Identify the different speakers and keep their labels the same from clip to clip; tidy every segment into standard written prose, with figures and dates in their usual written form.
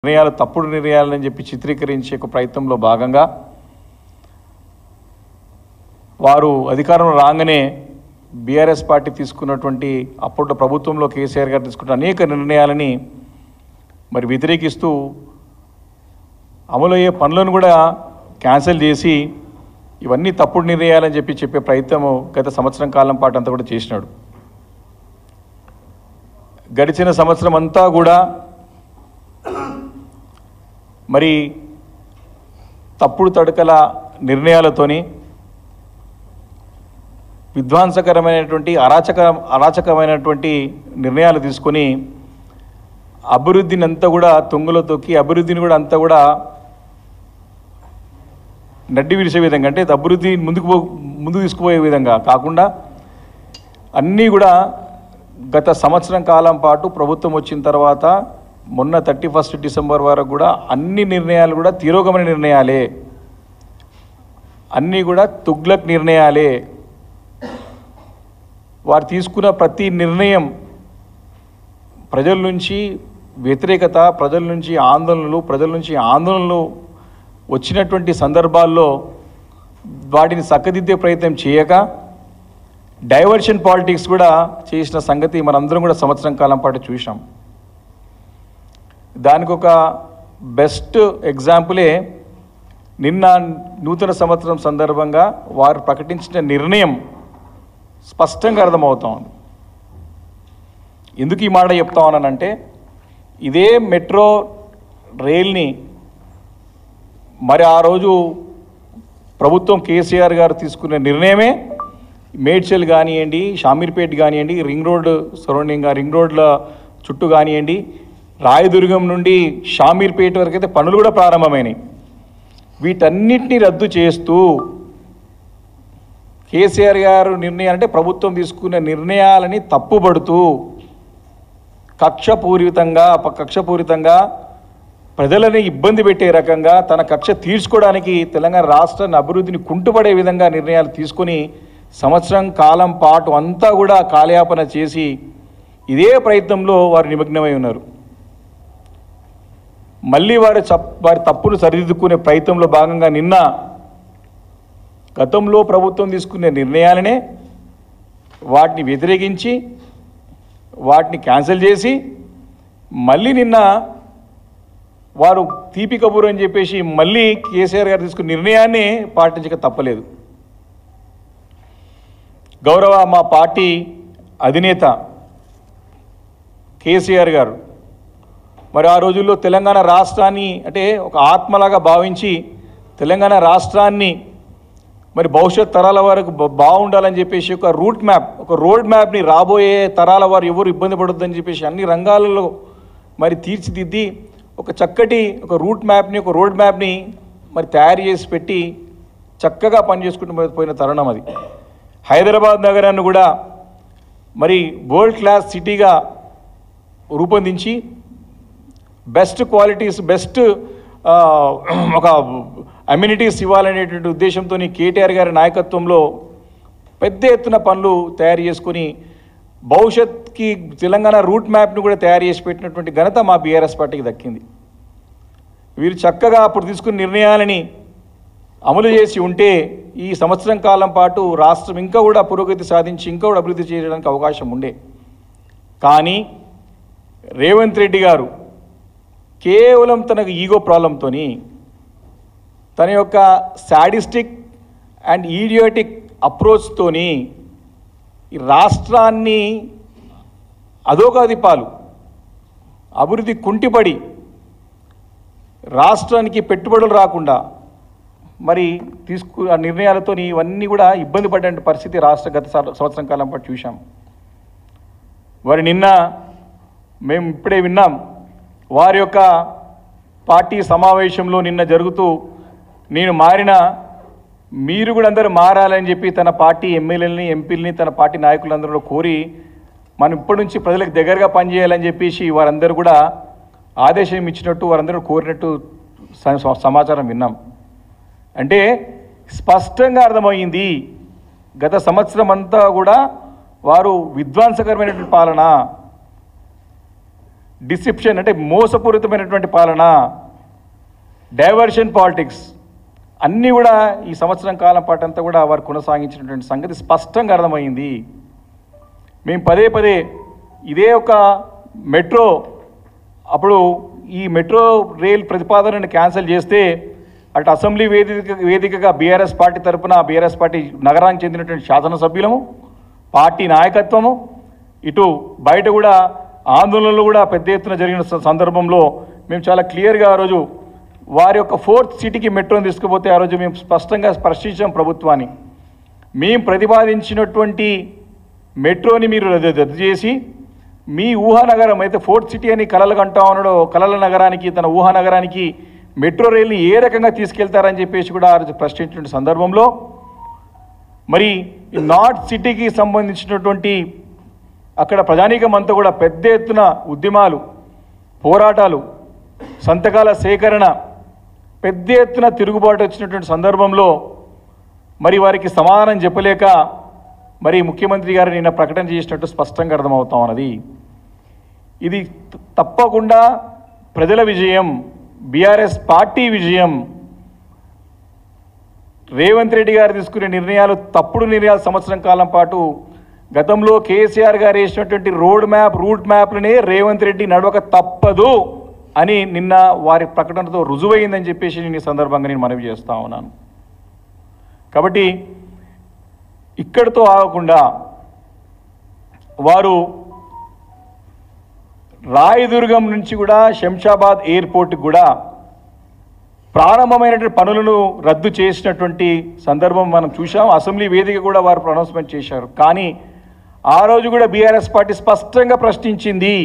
Speaker 1: నిర్ణయాలు తప్పుడు నిర్ణయాలని చెప్పి చిత్రీకరించే ఒక ప్రయత్నంలో భాగంగా వారు అధికారంలో రాగానే బీఆర్ఎస్ పార్టీ తీసుకున్నటువంటి అప్పట్లో ప్రభుత్వంలో కేసీఆర్ గారు తీసుకున్న అనేక నిర్ణయాలని మరి వ్యతిరేకిస్తూ అమలయ్యే పనులను కూడా క్యాన్సిల్ చేసి ఇవన్నీ తప్పుడు నిర్ణయాలని చెప్పే ప్రయత్నం గత సంవత్సరం కాలం పాటు అంతా కూడా చేసినాడు. గడిచిన సంవత్సరం అంతా కూడా మరి తప్పుడు తడకల నిర్ణయాలతోని విధ్వంసకరమైనటువంటి అరాచకమైనటువంటి నిర్ణయాలు తీసుకొని అభివృద్ధిని అంతా కూడా తొంగలో తొక్కి అభివృద్ధిని కూడా అంతా కూడా నడ్డి విడిచే విధంగా అంటే అభివృద్ధి ముందుకు తీసుకుపోయే విధంగా కాకుండా అన్నీ కూడా గత సంవత్సరం కాలం పాటు ప్రభుత్వం వచ్చిన తర్వాత మొన్న 31 డిసెంబర్ వరకు కూడా అన్ని నిర్ణయాలు కూడా తిరోగమన నిర్ణయాలే, అన్నీ కూడా తుగ్లక్ నిర్ణయాలే. వారు తీసుకున్న ప్రతి నిర్ణయం ప్రజల నుంచి వ్యతిరేకత, ప్రజల నుంచి ఆందోళనలు వచ్చినటువంటి సందర్భాల్లో వాటిని చక్కదిద్దే ప్రయత్నం చేయక డైవర్షన్ పాలిటిక్స్ కూడా చేసిన సంగతి మనందరం కూడా సంవత్సరం కాలం పాటు చూసాం. దానికి ఒక బెస్ట్ ఎగ్జాంపులే నిన్న నూతన సంవత్సరం సందర్భంగా వారు ప్రకటించిన నిర్ణయం స్పష్టంగా అర్థమవుతా ఉంది. ఎందుకు ఈ మాట చెప్తా ఉన్నానంటే ఇదే మెట్రో రైల్ని మరి ఆ రోజు ప్రభుత్వం కేసీఆర్ గారు తీసుకున్న నిర్ణయమే మేడ్చల్ కానివ్వండి, షామీర్పేట్ కానివ్వండి, రింగ్ రోడ్ల చుట్టూ కానివ్వండి, రాయదుర్గం నుండి షామీర్పేట వరకు అయితే పనులు కూడా ప్రారంభమైనాయి. వీటన్నిటిని రద్దు చేస్తూ కేసీఆర్ గారు నిర్ణయాలు అంటే ప్రభుత్వం తీసుకున్న నిర్ణయాలని తప్పుపడుతూ కక్షపూరితంగా ప్రజలని ఇబ్బంది పెట్టే రకంగా తన కక్ష తీర్చుకోవడానికి తెలంగాణ రాష్ట్రాన్ని అభివృద్ధిని కుంటుపడే విధంగా నిర్ణయాలు తీసుకొని సంవత్సరం కాలం పాటు అంతా కూడా కాలయాపన చేసి ఇదే ప్రయత్నంలో వారు నిమగ్నమై ఉన్నారు. మళ్ళీ వారి తప్పును సరిదిద్దుకునే ప్రయత్నంలో భాగంగా నిన్న గతంలో ప్రభుత్వం తీసుకునే నిర్ణయాలనే వాటిని వ్యతిరేకించి వాటిని క్యాన్సిల్ చేసి మళ్ళీ నిన్న వారు తీపి కబూరు అని చెప్పేసి మళ్ళీ కేసీఆర్ గారు తీసుకున్న నిర్ణయాన్ని పాటించక తప్పలేదు. గౌరవ మా పార్టీ అధినేత కేసీఆర్ గారు మరి ఆ రోజుల్లో తెలంగాణ రాష్ట్రాన్ని అంటే ఒక ఆత్మలాగా భావించి తెలంగాణ రాష్ట్రాన్ని మరి భవిష్యత్ తరాల వరకు బాగుండాలని చెప్పేసి ఒక రోడ్ మ్యాప్ని రాబోయే తరాల వారు ఎవరు ఇబ్బంది పడొద్దని చెప్పేసి అన్ని రంగాలలో మరి తీర్చిదిద్ది ఒక చక్కటి ఒక రోడ్ మ్యాప్ని మరి తయారు చేసి పెట్టి చక్కగా పనిచేసుకుంటూ పోయిన తరుణం అది. హైదరాబాద్ నగరాన్ని కూడా మరి వరల్డ్ క్లాస్ సిటీగా రూపొందించి బెస్ట్ క్వాలిటీస్ ఒక అమ్యూనిటీస్ ఇవ్వాలనేటువంటి ఉద్దేశంతో కేటీఆర్ గారి నాయకత్వంలో పెద్ద ఎత్తున పనులు తయారు చేసుకొని భవిష్యత్కి తెలంగాణ రూట్ మ్యాప్ను కూడా తయారు చేసి పెట్టినటువంటి ఘనత మా బీఆర్ఎస్ పార్టీకి దక్కింది. వీరు చక్కగా అప్పుడు తీసుకున్న నిర్ణయాలని అమలు చేసి ఉంటే ఈ సంవత్సరం కాలం పాటు రాష్ట్రం ఇంకా కూడా పురోగతి సాధించి ఇంకా కూడా అభివృద్ధి చేయడానికి అవకాశం ఉండే. కానీ రేవంత్ రెడ్డి గారు కేవలం తనకు ఈగో ప్రాబ్లంతోని తన యొక్క సాడిస్టిక్ అండ్ ఈడియోటిక్ అప్రోచ్తోని ఈ రాష్ట్రాన్ని అధోగతిపాలు అభివృద్ధి కుంటిపడి రాష్ట్రానికి పెట్టుబడులు రాకుండా మరి ఆ నిర్ణయాలతో ఇవన్నీ కూడా ఇబ్బంది పడే పరిస్థితి రాష్ట్ర గత సంవత్సరం కాలం పాటు చూసాం. వారి నిన్న మేము ఇప్పుడే విన్నాం వారి యొక్క పార్టీ సమావేశంలో నిన్న జరుగుతూ నేను మారిన మీరు కూడా అందరూ మారాలని చెప్పి తన పార్టీ ఎమ్మెల్యేలని ఎంపీలని తన పార్టీ నాయకులందరూ కోరి మనం ఇప్పటి నుంచి ప్రజలకు దగ్గరగా పనిచేయాలని చెప్పేసి వారందరూ కూడా ఆదేశం ఇచ్చినట్టు వారందరూ కోరినట్టు సమాచారం విన్నాం. అంటే స్పష్టంగా అర్థమైంది గత సంవత్సరం అంతా కూడా వారు విధ్వంసకరమైనటువంటి పాలన డిసిప్షన్ అంటే మోసపూరితమైనటువంటి పాలన, డైవర్షన్ పాలిటిక్స్ అన్నీ కూడా ఈ సంవత్సరం కాలం పాటు అంతా కూడా వారు కొనసాగించినటువంటి సంగతి స్పష్టంగా అర్థమైంది. మేము పదే పదే ఇదే ఒక మెట్రో అప్పుడు ఈ మెట్రో రైల్ ప్రతిపాదనను క్యాన్సిల్ చేస్తే అటు అసెంబ్లీ వేదికగా బీఆర్ఎస్ పార్టీ తరఫున బీఆర్ఎస్ పార్టీ నగరానికి చెందినటువంటి శాసనసభ్యులము, పార్టీ నాయకత్వము, ఇటు బయట కూడా ఆందోళనలు కూడా పెద్ద ఎత్తున జరిగిన సందర్భంలో మేము చాలా క్లియర్గా ఆ రోజు వారి యొక్క 4th సిటీకి మెట్రోని తీసుకుపోతే ఆ రోజు మేము స్పష్టంగా స్పర్శించాం ప్రభుత్వాన్ని. మేము ప్రతిపాదించినటువంటి మెట్రోని మీరు రద్దు చేసి మీ ఊహానగరం అయితే 4th సిటీ అని కలలు కంటా ఉన్నాడో కలల నగరానికి, తన ఊహానగరానికి మెట్రో రైల్ని ఏ రకంగా తీసుకెళ్తారని చెప్పేసి కూడా ఆ రోజు ప్రశ్నించిన సందర్భంలో మరి నార్త్ సిటీకి సంబంధించినటువంటి అక్కడ ప్రజానీకం అంతా కూడా పెద్ద ఎత్తున ఉద్యమాలు, పోరాటాలు, సంతకాల సేకరణ, పెద్ద ఎత్తున తిరుగుబాటు వచ్చినటువంటి సందర్భంలో మరి వారికి సమాధానం చెప్పలేక మరి ముఖ్యమంత్రి గారు నిన్న ప్రకటన చేసినట్టు స్పష్టంగా అర్థమవుతా ఉన్నది. ఇది తప్పకుండా ప్రజల విజయం, బీఆర్ఎస్ పార్టీ విజయం. రేవంత్ రెడ్డి గారు తీసుకునే నిర్ణయాలు తప్పుడు నిర్ణయాలు. సంవత్సరం కాలం పాటు గతంలో కేసీఆర్ గారు వేసినటువంటి రూట్ మ్యాప్లనే రేవంత్ రెడ్డి నడవక తప్పదు అని నిన్న వారి ప్రకటనతో రుజువైందని చెప్పేసి నేను ఈ సందర్భంగా నేను మనవి చేస్తా ఉన్నాను. కాబట్టి ఇక్కడితో ఆగకుండా వారు రాయదుర్గం నుంచి కూడా శంషాబాద్ ఎయిర్పోర్ట్కి కూడా ప్రారంభమైనటువంటి పనులను రద్దు చేసినటువంటి సందర్భం మనం చూసాం. అసెంబ్లీ వేదిక కూడా వారు అనౌన్స్మెంట్ చేశారు. కానీ ఆ రోజు కూడా బీఆర్ఎస్ పార్టీ స్పష్టంగా ప్రశ్నించింది,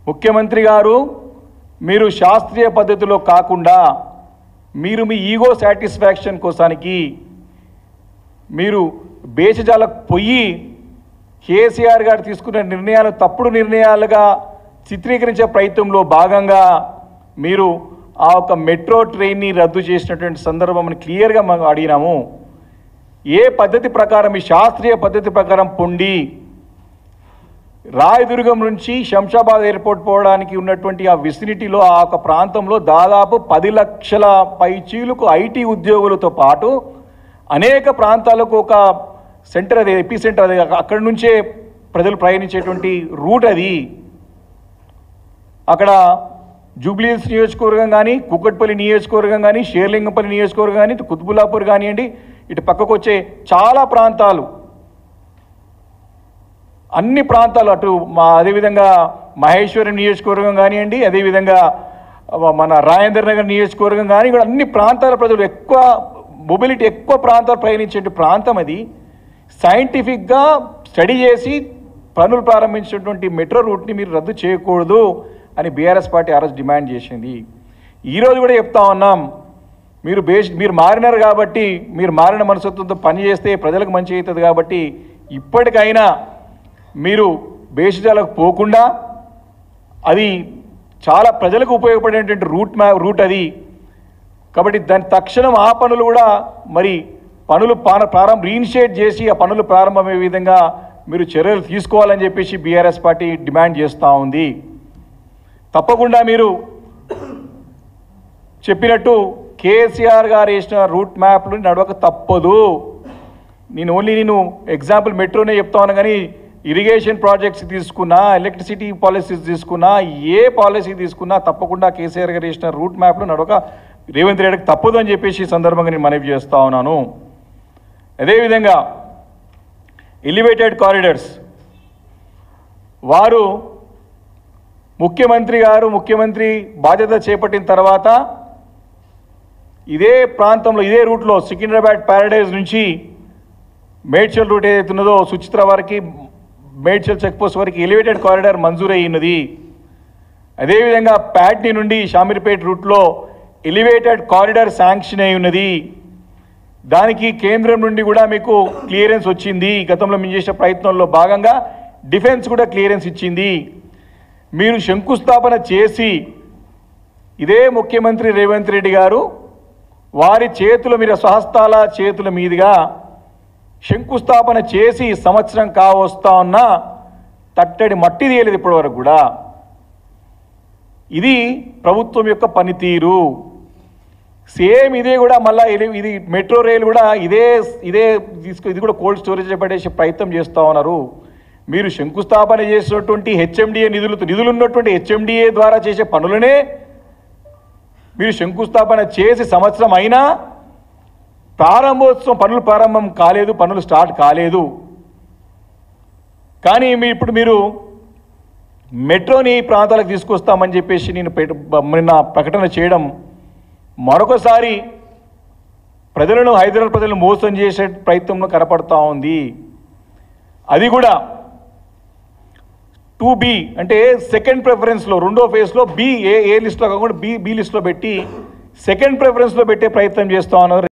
Speaker 1: ముఖ్యమంత్రి గారు మీరు శాస్త్రీయ పద్ధతిలో కాకుండా మీరు మీ ఈగో సాటిస్ఫాక్షన్ కోసానికి మీరు బేచజాలకు పోయి కేసీఆర్ గారు తీసుకున్న నిర్ణయాలు తప్పుడు నిర్ణయాలుగా చిత్రీకరించే ప్రయత్నంలో భాగంగా మీరు ఆ ఒక మెట్రో ట్రైన్ని రద్దు చేసినటువంటి సందర్భం క్లియర్గా మనం అడిగినాము. ఏ పద్ధతి ప్రకారం, ఈ శాస్త్రీయ పద్ధతి ప్రకారం పొండి రాయదుర్గం నుంచి శంషాబాద్ ఎయిర్పోర్ట్ పోవడానికి ఉన్నటువంటి ఆ విసినిటీలో ఆ ఒక ప్రాంతంలో దాదాపు 10 లక్షల పైచీలకు ఐటీ ఉద్యోగులతో పాటు అనేక ప్రాంతాలకు ఒక సెంటర్, అది ఎపీ సెంటర్, అది అక్కడి నుంచే ప్రజలు ప్రయాణించేటువంటి రూట్ అది. అక్కడ జూబ్లీహిల్స్ నియోజకవర్గం కానీ, కుక్కట్పల్లి నియోజకవర్గం కానీ, షేర్లింగంపల్లి నియోజకవర్గం కానీ, ఇటు కుత్బుల్లాపూర్ కానివ్వండి, ఇటు పక్కకు వచ్చే చాలా ప్రాంతాలు, అన్ని ప్రాంతాలు, అటు అదేవిధంగా మహేశ్వరం నియోజకవర్గం కానివ్వండి, అదేవిధంగా మన రాజేంద్ర నగర్ నియోజకవర్గం కానీ, ఇక్కడ అన్ని ప్రాంతాల ప్రజలు ఎక్కువ మొబిలిటీ, ఎక్కువ ప్రాంతాలు ప్రయాణించే ప్రాంతం అది. సైంటిఫిక్గా స్టడీ చేసి పనులు ప్రారంభించినటువంటి మెట్రో రూట్ని మీరు రద్దు చేయకూడదు అని బీఆర్ఎస్ పార్టీ ఆ రోజు డిమాండ్ చేసింది. ఈరోజు కూడా చెప్తా ఉన్నాం, మీరు మారినారు కాబట్టి, మీరు మారిన మనస్తత్వంతో పనిచేస్తే ప్రజలకు మంచి అవుతుంది కాబట్టి ఇప్పటికైనా మీరు బేషజాలకు పోకుండా, అది చాలా ప్రజలకు ఉపయోగపడేటువంటి రూట్ అది కాబట్టి దాని తక్షణం ఆ పనులు కూడా మరి పనులు రీఇనిషియేట్ చేసి ఆ పనులు ప్రారంభమయ్యే విధంగా మీరు చర్యలు తీసుకోవాలని చెప్పేసి బీఆర్ఎస్ పార్టీ డిమాండ్ చేస్తూ ఉంది. తప్పకుండా మీరు చెప్పినట్టు కేసీఆర్ గారు వేసిన రూట్ మ్యాప్లు నడవక తప్పదు. నేను ఎగ్జాంపుల్ మెట్రోనే చెప్తా ఉన్నా, కానీ ఇరిగేషన్ ప్రాజెక్ట్స్ తీసుకున్నా, ఎలక్ట్రిసిటీ పాలసీస్ తీసుకున్నా, ఏ పాలసీ తీసుకున్నా తప్పకుండా కేసీఆర్ గారు వేసిన రూట్ మ్యాప్లు నడవక రేవంత్ రెడ్డికి తప్పదు అని చెప్పేసి ఈ సందర్భంగా నేను మనవి చేస్తూ ఉన్నాను. అదేవిధంగా ఎలివేటెడ్ కారిడార్స్, వారు ముఖ్యమంత్రి బాధ్యత చేపట్టిన తర్వాత ఇదే ప్రాంతంలో, ఇదే రూట్లో సికింద్రాబాద్ ప్యారడైజ్ నుంచి మేడ్చల్ రూట్ ఏదైతే ఉన్నదో సుచిత్ర వారికి మేడ్చల్ చెక్పోస్ట్ వరకు ఎలివేటెడ్ కారిడార్ మంజూరయ్యినది. అదేవిధంగా ప్యాట్నీ నుండి షామీర్పేట్ రూట్లో ఎలివేటెడ్ కారిడార్ శాంక్షన్ అయి ఉన్నది. దానికి కేంద్రం నుండి కూడా మీకు క్లియరెన్స్ వచ్చింది. గతంలో మేము చేసిన ప్రయత్నంలో భాగంగా డిఫెన్స్ కూడా క్లియరెన్స్ ఇచ్చింది. మీరు శంకుస్థాపన చేసి ఇదే ముఖ్యమంత్రి రేవంత్ రెడ్డి గారు వారి చేతుల మీద, స్వహస్తాల చేతుల మీదుగా శంకుస్థాపన చేసి సంవత్సరం కావస్తా ఉన్నా తట్టడి మట్టి తీయలేదు ఇప్పటివరకు కూడా. ఇది ప్రభుత్వం యొక్క పనితీరు. సేమ్ ఇదే కూడా మళ్ళీ ఇది మెట్రో రైలు కూడా ఇదే ఇది కూడా కోల్డ్ స్టోరేజ్ పడేసే ప్రయత్నం చేస్తూ ఉన్నారు. మీరు శంకుస్థాపన చేసినటువంటి హెచ్ఎండిఏ నిధులు ఉన్నటువంటి హెచ్ఎండిఏ ద్వారా చేసే పనులనే మీరు శంకుస్థాపన చేసి సంవత్సరం అయినా పనులు ప్రారంభం కాలేదు, పనులు స్టార్ట్ కాలేదు. కానీ ఇప్పుడు మీరు మెట్రోని ఈ ప్రాంతాలకు తీసుకొస్తామని చెప్పేసి నిన్న ప్రకటన చేయడం మరొకసారి హైదరాబాద్ ప్రజలను మోసం చేసే ప్రయత్నంలో కనపడతా ఉంది. అది కూడా 2B అంటే సెకండ్ ప్రిఫరెన్స్లో, రెండో ఫేజ్లో ఏ లిస్ట్లో కాకుండా బి లిస్ట్లో పెట్టి సెకండ్ ప్రిఫరెన్స్లో పెట్టే ప్రయత్నం చేస్తూ ఉన్నారు.